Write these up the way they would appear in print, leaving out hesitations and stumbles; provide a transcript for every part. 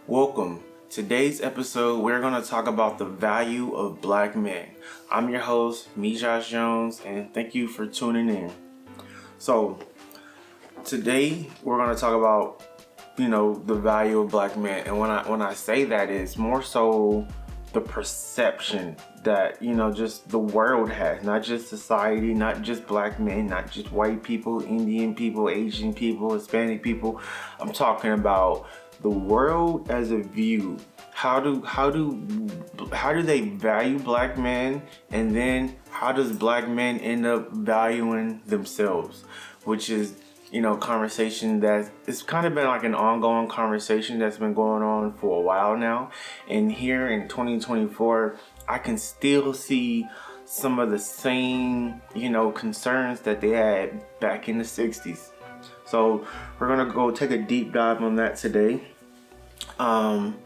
Welcome. Today's episode, we're going to talk about the value of black men. I'm your host, MeJoshJones, and thank you for tuning in. So, today we're going to talk about, the value of black men. And when I say that, it's more so the perception that, just the world has, not just society, not just black men, not just white people, Indian people, Asian people, Hispanic people. I'm talking about the world as a view. How do they value black men, and then how does black men end up valuing themselves, which is conversation that it's kind of been like an ongoing conversation that's been going on for a while now. And here in 2024, I can still see some of the same concerns that they had back in the 60s. So we're gonna go take a deep dive on that today. And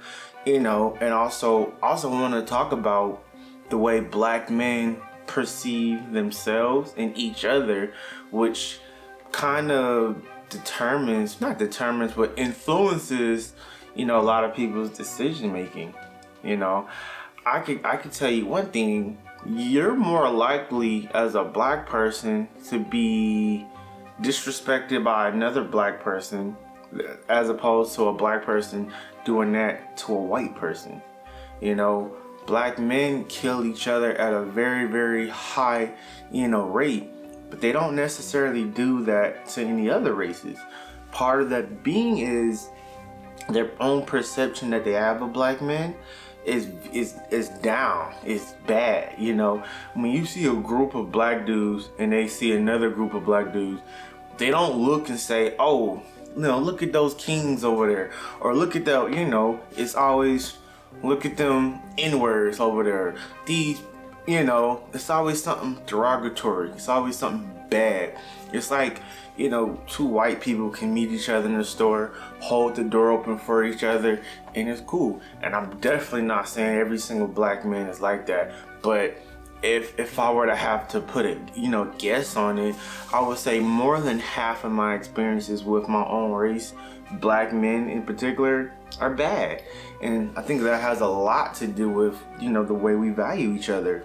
also want to talk about the way black men perceive themselves and each other, which kind of influences, a lot of people's decision making. I could tell you one thing: you're more likely as a black person to be disrespected by another black person as opposed to a black person doing that to a white person. Black men kill each other at a very, very high, rate, but they don't necessarily do that to any other races. Part of that being is their own perception that they have of black men is down, is bad. When you see a group of black dudes and they see another group of black dudes, they don't look and say, oh, look at those kings over there, or look at that, it's always look at them N-words over there. These, it's always something derogatory. It's always something bad. It's like, two white people can meet each other in the store, hold the door open for each other, and it's cool. And I'm definitely not saying every single black man is like that, but if I were to have to put a guess on it, I would say more than half of my experiences with my own race, black men in particular, are bad. And I think that has a lot to do with the way we value each other.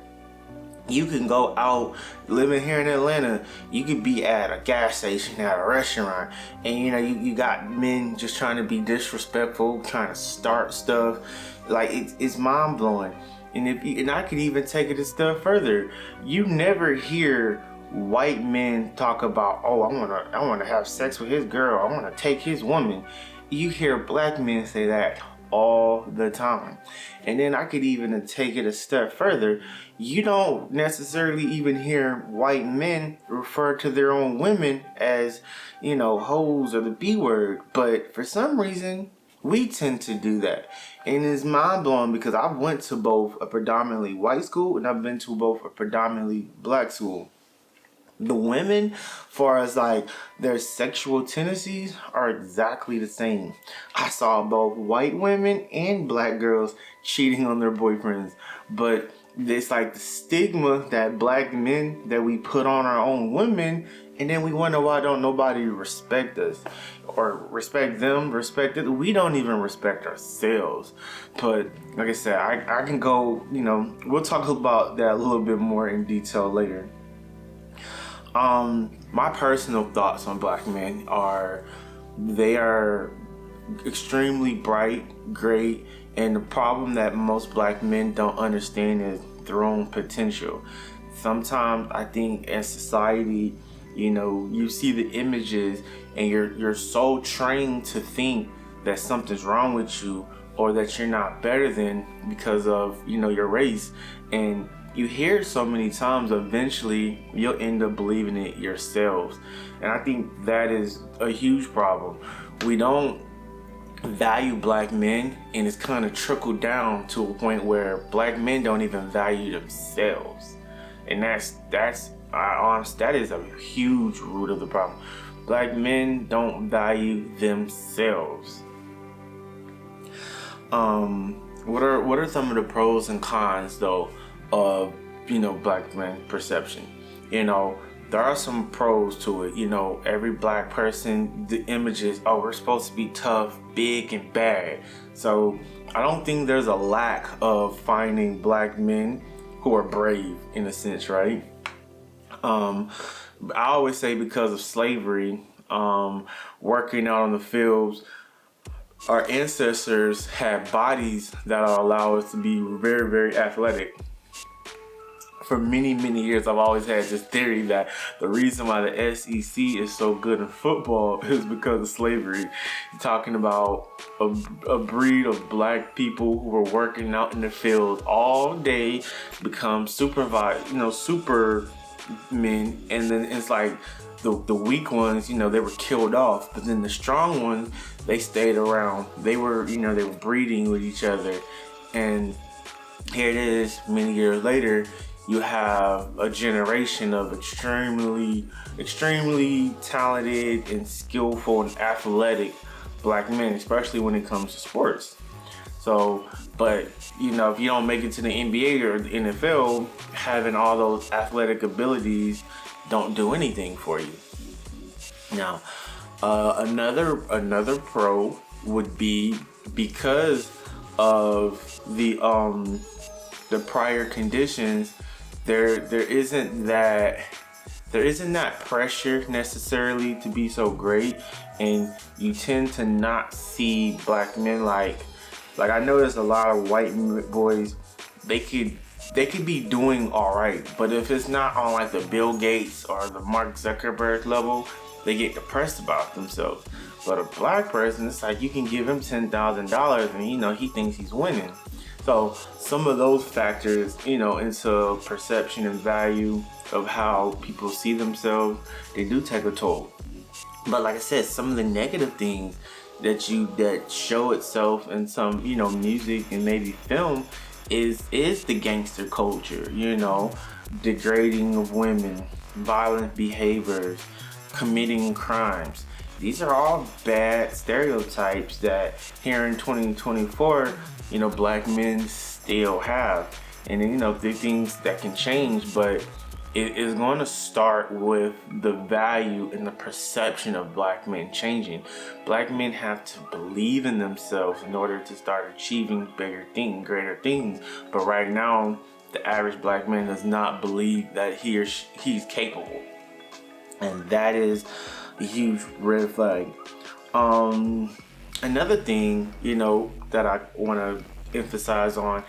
You can go out living here in Atlanta, you could be at a gas station, at a restaurant, and you got men just trying to be disrespectful, trying to start stuff. Like it's mind blowing. And I could even take it a step further. You never hear white men talk about, oh, I wanna have sex with his girl, I wanna take his woman. You hear black men say that all the time. And then I could even take it a step further. You don't necessarily even hear white men refer to their own women as, hoes or the B word. But for some reason, we tend to do that. And it's mind-blowing because I've went to both a predominantly white school and I've been to both a predominantly black school. The women, far as like their sexual tendencies, are exactly the same. I saw both white women and black girls cheating on their boyfriends. But it's like the stigma that black men, that we put on our own women, and then we wonder why don't nobody respect us or respect them, respect it. We don't even respect ourselves. But like I said, I can go, we'll talk about that a little bit more in detail later. My personal thoughts on black men are, they are extremely bright, great, and the problem that most black men don't understand is their own potential. Sometimes I think in society, you see the images and you're so trained to think that something's wrong with you or that you're not better than because of, your race. And you hear it so many times, eventually you'll end up believing it yourselves. And I think that is a huge problem. We don't value black men, and it's kind of trickled down to a point where black men don't even value themselves. And that is a huge root of the problem. Black men don't value themselves. What are some of the pros and cons though of black men perception? there are some pros to it. You know, every black person, the image is, oh, we're supposed to be tough, big, and bad. So I don't think there's a lack of finding black men who are brave, in a sense, right? I always say because of slavery, working out on the fields, our ancestors had bodies that allow us to be very, very athletic. For many, many years, I've always had this theory that the reason why the SEC is so good in football is because of slavery. You're talking about a breed of black people who were working out in the field all day, become supervised, super men, and then it's like the weak ones, they were killed off, but then the strong ones, they stayed around. They were breeding with each other, and here it is, many years later. You have a generation of extremely talented and skillful and athletic black men, especially when it comes to sports. So, but if you don't make it to the NBA or the NFL, having all those athletic abilities don't do anything for you. Now, another pro would be because of the prior conditions. There isn't that pressure necessarily to be so great, and you tend to not see black men like I notice a lot of white boys. They could be doing all right, but if it's not on like the Bill Gates or the Mark Zuckerberg level, they get depressed about themselves. But a black person, it's like you can give him $10,000 and he thinks he's winning. So some of those factors, into perception and value of how people see themselves, they do take a toll. But like I said, some of the negative things that show itself in some, music and maybe film is the gangster culture, degrading of women, violent behaviors, committing crimes. These are all bad stereotypes that here in 2024, black men still have. And then, they're things that can change, but it is going to start with the value and the perception of black men changing. Black men have to believe in themselves in order to start achieving greater things. But right now, the average black man does not believe that he's capable. And that is a huge red flag. Another thing, that I want to emphasize on,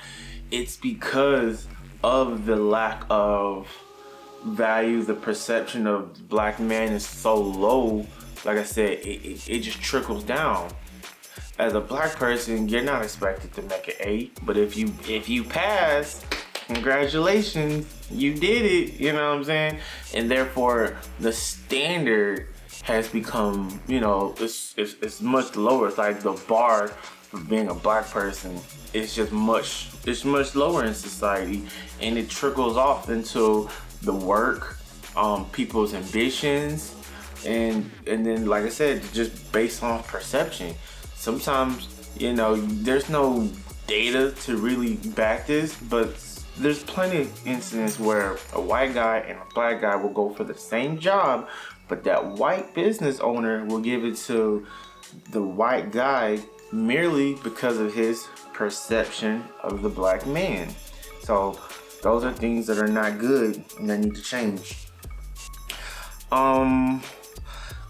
it's because of the lack of value, the perception of black man is so low. Like I said, it just trickles down. As a black person, you're not expected to make an A, but if you pass, congratulations, you did it. You know what I'm saying? And therefore, the standard has become, it's much lower. It's like the bar for being a black person is just much lower in society, and it trickles off into the work, people's ambitions, and then, like I said, just based on perception. Sometimes, there's no data to really back this, but there's plenty of incidents where a white guy and a black guy will go for the same job, but that white business owner will give it to the white guy merely because of his perception of the black man. So those are things that are not good and that need to change.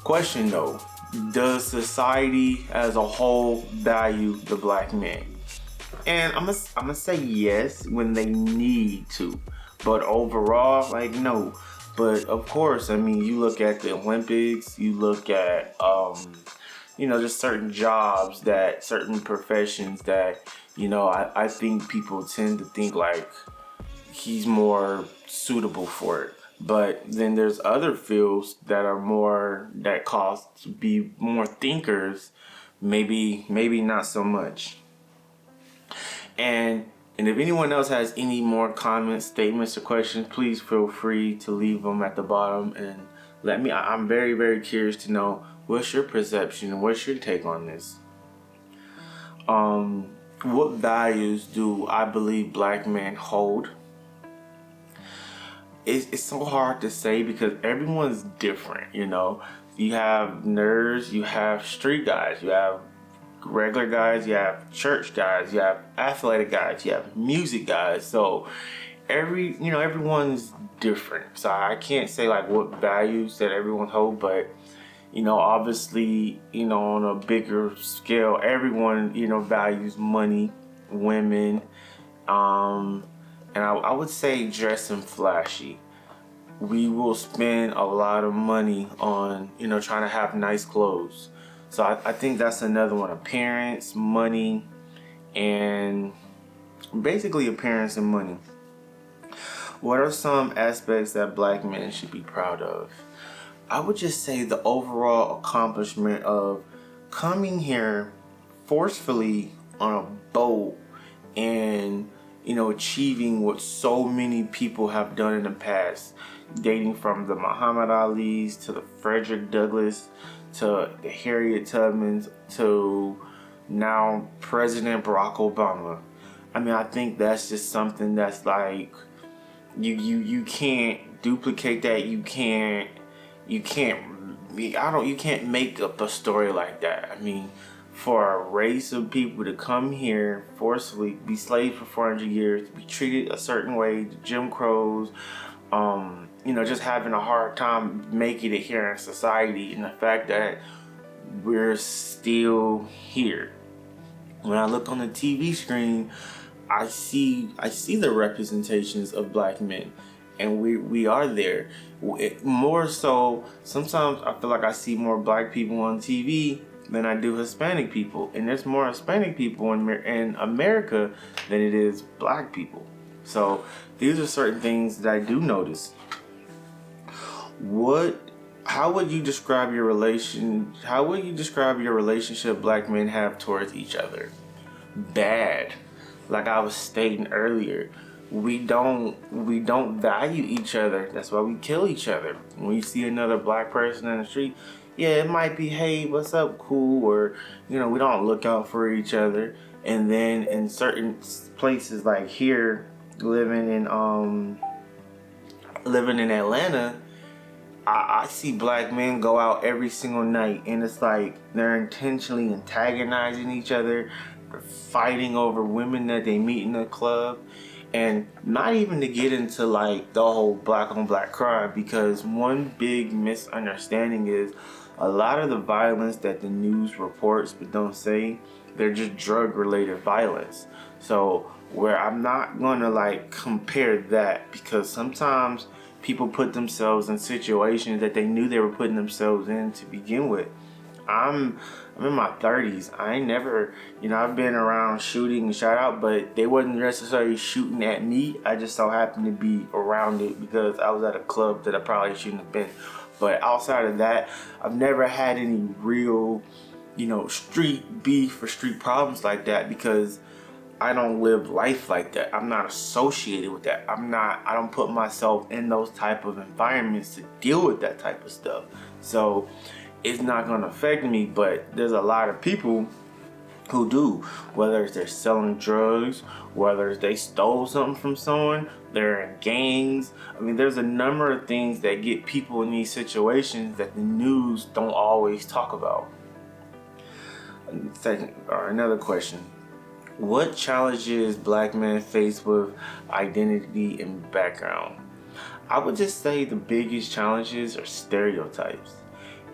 Question though, does society as a whole value the black man? And I'm gonna say yes when they need to, but overall, no. But of course, you look at the Olympics, you look at just certain jobs, certain professions that I think people tend to think like he's more suitable for it. But then there's other fields that cost to be more thinkers, maybe not so much. And if anyone else has any more comments, statements, or questions, please feel free to leave them at the bottom and let me. I'm very, very curious to know what's your perception and what's your take on this. What values do I believe black men hold? it's so hard to say because everyone's different, you know. You have nerds, you have street guys, you have regular guys, you have church guys, you have athletic guys, you have music guys. So everyone's different. So I can't say like what values that everyone hold, but obviously, on a bigger scale, everyone, values money, women, and I would say dressing flashy. We will spend a lot of money on, trying to have nice clothes. So I think that's another one. Appearance, money, and basically appearance and money. What are some aspects that black men should be proud of? I would just say the overall accomplishment of coming here forcefully on a boat and achieving what so many people have done in the past, dating from the Muhammad Ali's to the Frederick Douglass to the Harriet Tubmans to now President Barack Obama. I mean, I think that's just something that's like you can't duplicate that. You can't make up a story like that. I mean, for a race of people to come here forcefully, be slaves for 400 years, to be treated a certain way, the Jim Crows, just having a hard time making it here in society, and the fact that we're still here. When I look on the TV screen, I see the representations of black men, and we are there. More so, sometimes I feel like I see more black people on TV than I do Hispanic people, and there's more Hispanic people in America than it is black people. So these are certain things that I do notice. How would you describe your relationship black men have towards each other? Bad. Like I was stating earlier, we don't value each other. That's why we kill each other. When you see another black person in the street, yeah, it might be, hey, what's up, cool, or we don't look out for each other. And then in certain places like here, living in Atlanta, I see black men go out every single night, and it's like they're intentionally antagonizing each other. They're fighting over women that they meet in the club. And not even to get into like the whole black on black crime, because one big misunderstanding is a lot of the violence that the news reports but don't say, they're just drug related violence. So where I'm not gonna like compare that, because sometimes people put themselves in situations that they knew they were putting themselves in to begin with. I'm in my 30s. I ain't never, I've been around shooting and shot out, but they wasn't necessarily shooting at me. I just so happened to be around it because I was at a club that I probably shouldn't have been. But outside of that, I've never had any real, street beef or street problems like that, because I don't live life like that. I'm not associated with that. I don't put myself in those type of environments to deal with that type of stuff. So it's not going to affect me, but there's a lot of people who do, whether it's they're selling drugs, whether it's they stole something from someone, they're in gangs. I mean, there's a number of things that get people in these situations that the news don't always talk about. Another question. What challenges black men face with identity and background? I would just say the biggest challenges are stereotypes.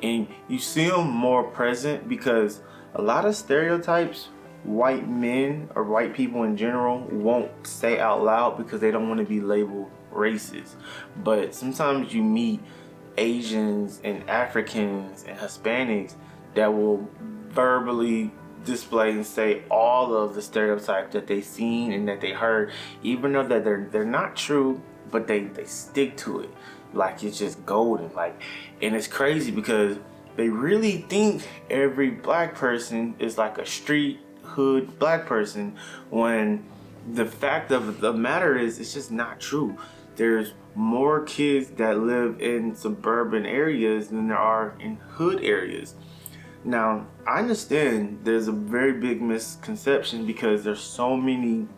And you see them more present because a lot of stereotypes white men or white people in general won't say out loud because they don't want to be labeled racist. But sometimes you meet Asians and Africans and Hispanics that will verbally display and say all of the stereotypes that they've seen and that they heard, even though that they're not true, but they stick to it like it's just golden. And it's crazy because they really think every black person is like a street hood black person, when the fact of the matter is it's just not true. There's more kids that live in suburban areas than there are in hood areas. Now, I understand there's a very big misconception because there's so many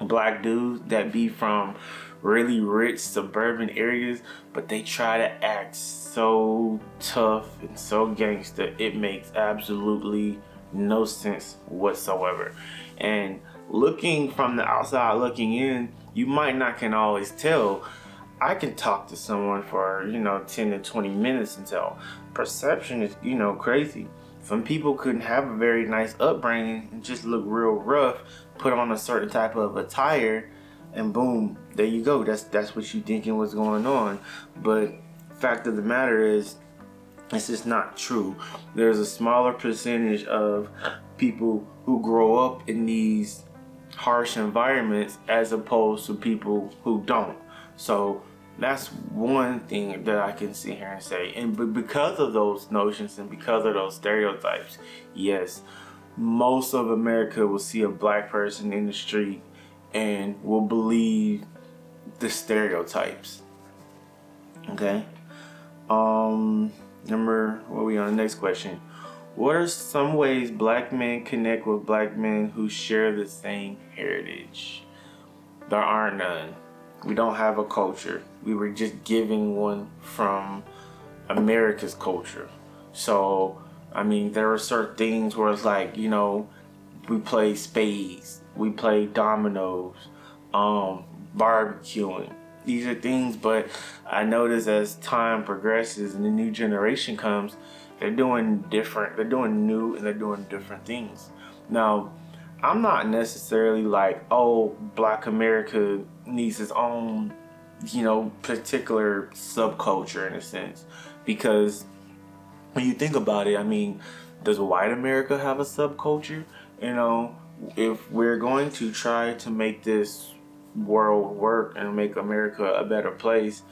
black dudes that be from really rich suburban areas, but they try to act so tough and so gangster. It makes absolutely no sense whatsoever. And looking from the outside looking in, you might not can always tell. I can talk to someone for 10 to 20 minutes and tell. Perception is crazy. Some people couldn't have a very nice upbringing and just look real rough, put on a certain type of attire, and boom, there you go. That's what you thinking was going on. But fact of the matter is, it's just not true. There's a smaller percentage of people who grow up in these harsh environments as opposed to people who don't. So that's one thing that I can sit here and say. And because of those notions and because of those stereotypes, yes, most of America will see a black person in the street and will believe the stereotypes. Okay. What are we on? Next question. What are some ways black men connect with black men who share the same heritage? There are none. We don't have a culture. We were just giving one from America's culture. So, I mean, there are certain things where it's like, we play spades, we play dominoes, barbecuing. These are things, but I notice as time progresses and the new generation comes, they're doing new and they're doing different things. Now, I'm not necessarily like, oh, Black America needs its own, particular subculture in a sense. Because when you think about it, I mean, does white America have a subculture? If we're going to try to make this world work and make America a better place,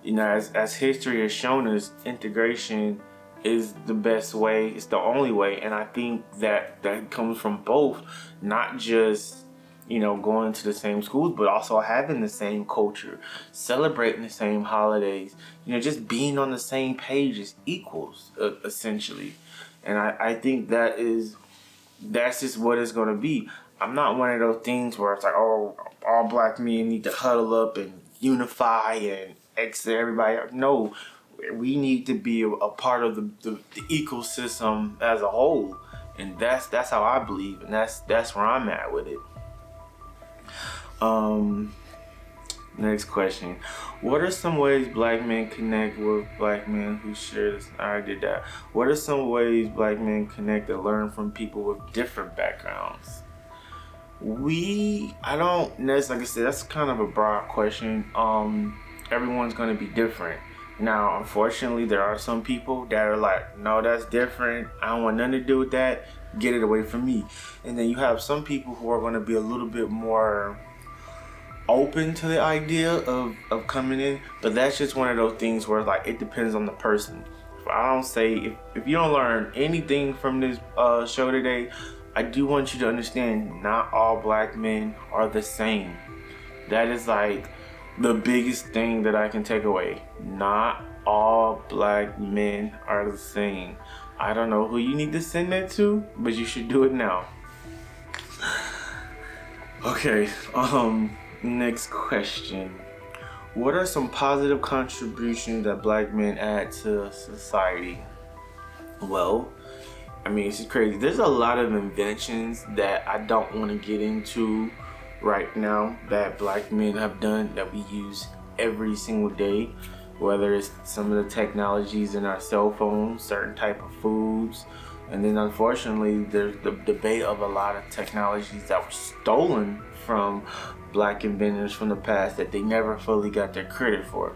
as history has shown us, integration is the best way, it's the only way. And I think that comes from both, not just going to the same schools, but also having the same culture, celebrating the same holidays, just being on the same page as equals, essentially. And I think that's just what it's going to be. I'm not one of those things where it's like, oh, all black men need to huddle up and unify and exit everybody. No, we need to be a part of the ecosystem as a whole, and that's how I believe, and that's where I'm at with it. Next question. What are some ways black men connect with black men who share this? I already did that. What are some ways black men connect and learn from people with different backgrounds? I don't necessarily, like I said, that's kind of a broad question. Everyone's going to be different. Now, unfortunately, there are some people that are like, no, that's different. I don't want nothing to do with that. Get it away from me. And then you have some people who are going to be a little bit more open to the idea of coming in. But that's just one of those things where like it depends on the person. I don't say, if you don't learn anything from this show today, I do want you to understand not all black men are the same. That is like the biggest thing that I can take away. Not all black men are the same. I don't know who you need to send that to, but you should do it now. Okay, next question. What are some positive contributions that black men add to society? Well, I mean, it's just crazy. There's a lot of inventions that I don't want to get into right now that black men have done that we use every single day, whether it's some of the technologies in our cell phones, certain type of foods, and then unfortunately there's the debate of a lot of technologies that were stolen from black inventors from the past that they never fully got their credit for.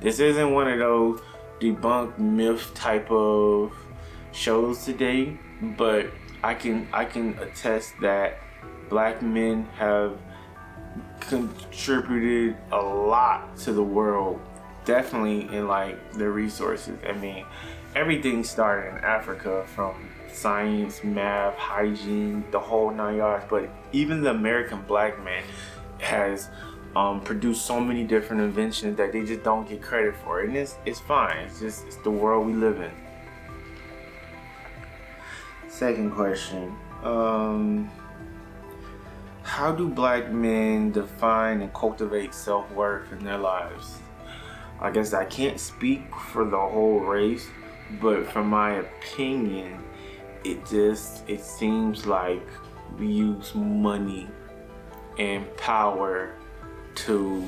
This isn't one of those debunk myth type of shows today, but I can attest that black men have contributed a lot to the world, definitely in like their resources. I mean, everything started in Africa, from science, math, hygiene, the whole 9 yards. But even the American black man has produced so many different inventions that they just don't get credit for, and it's fine. It's the world we live in. Second question. how do black men define and cultivate self-worth in their lives? I guess I can't speak for the whole race, but from my opinion, it seems like we use money and power to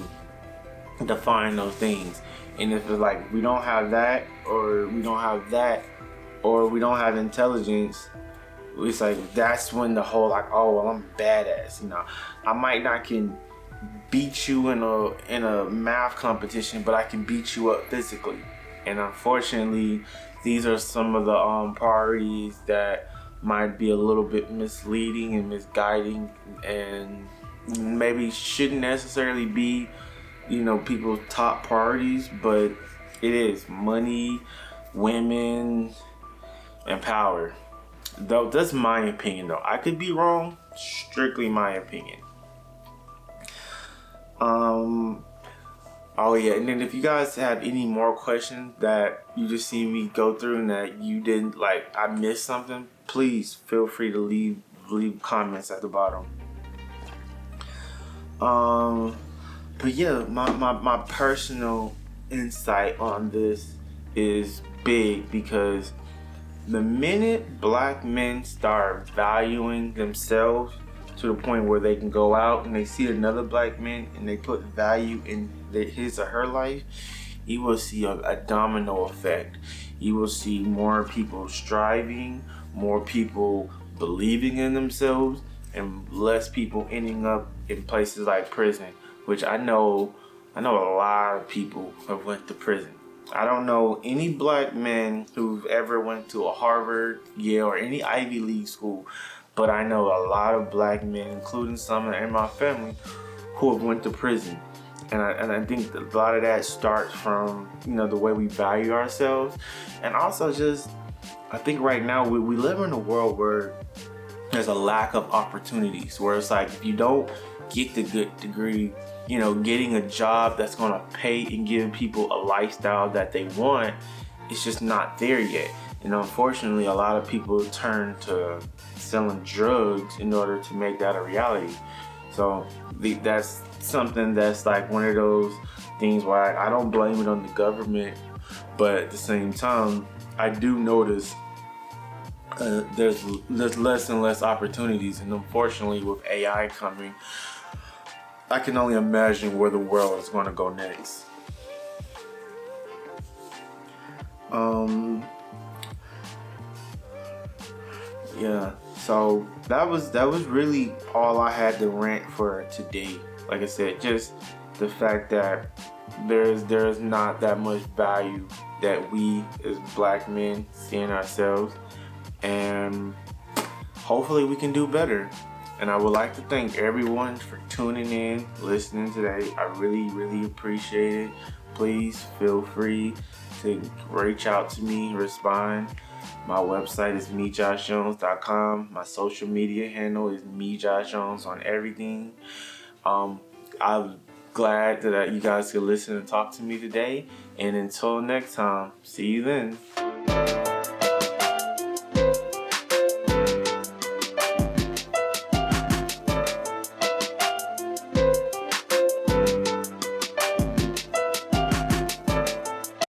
define those things. And if it's like we don't have that, or we don't have that, or we don't have intelligence, it's like that's when the whole like, oh well, I'm badass, you know. I might not can beat you in a math competition, but I can beat you up physically. And unfortunately, these are some of the priorities that might be a little bit misleading and misguiding, and maybe shouldn't necessarily be, you know, people's top priorities, but it is money, women, and power. Though that's my opinion, though I could be wrong. Strictly my opinion. Oh yeah, and then if you guys have any more questions that you just see me go through and that you didn't like, I missed something, please feel free to leave comments at the bottom. But yeah, my personal insight on this is big, because the minute black men start valuing themselves to the point where they can go out and they see another black man and they put value in his or her life, you will see a domino effect. You will see more people striving, more people believing in themselves, and less people ending up in places like prison, which I know a lot of people have went to prison. I don't know any black men who've ever went to a Harvard, Yale, or any Ivy League school, but I know a lot of black men, including some in my family, who have went to prison. And I think a lot of that starts from, you know, the way we value ourselves. And also just, I think right now we live in a world where there's a lack of opportunities, where it's like, if you don't get the good degree, you know, getting a job that's going to pay and give people a lifestyle that they want, it's just not there yet. And unfortunately, a lot of people turn to selling drugs in order to make that a reality. So that's something that's like one of those things where I don't blame it on the government, but at the same time, I do notice there's less and less opportunities. And unfortunately, with AI coming, I can only imagine where the world is going to go next. Yeah, so that was really all I had to rant for today. Like I said, just the fact that there's not that much value that we as black men see in ourselves, and hopefully we can do better. And I would like to thank everyone for tuning in, listening today. I really appreciate it. Please feel free to reach out to me, respond. My website is MeJoshJones.com. My social media handle is MeJoshJones on everything. I'm glad that you guys could listen and talk to me today. And until next time, see you then.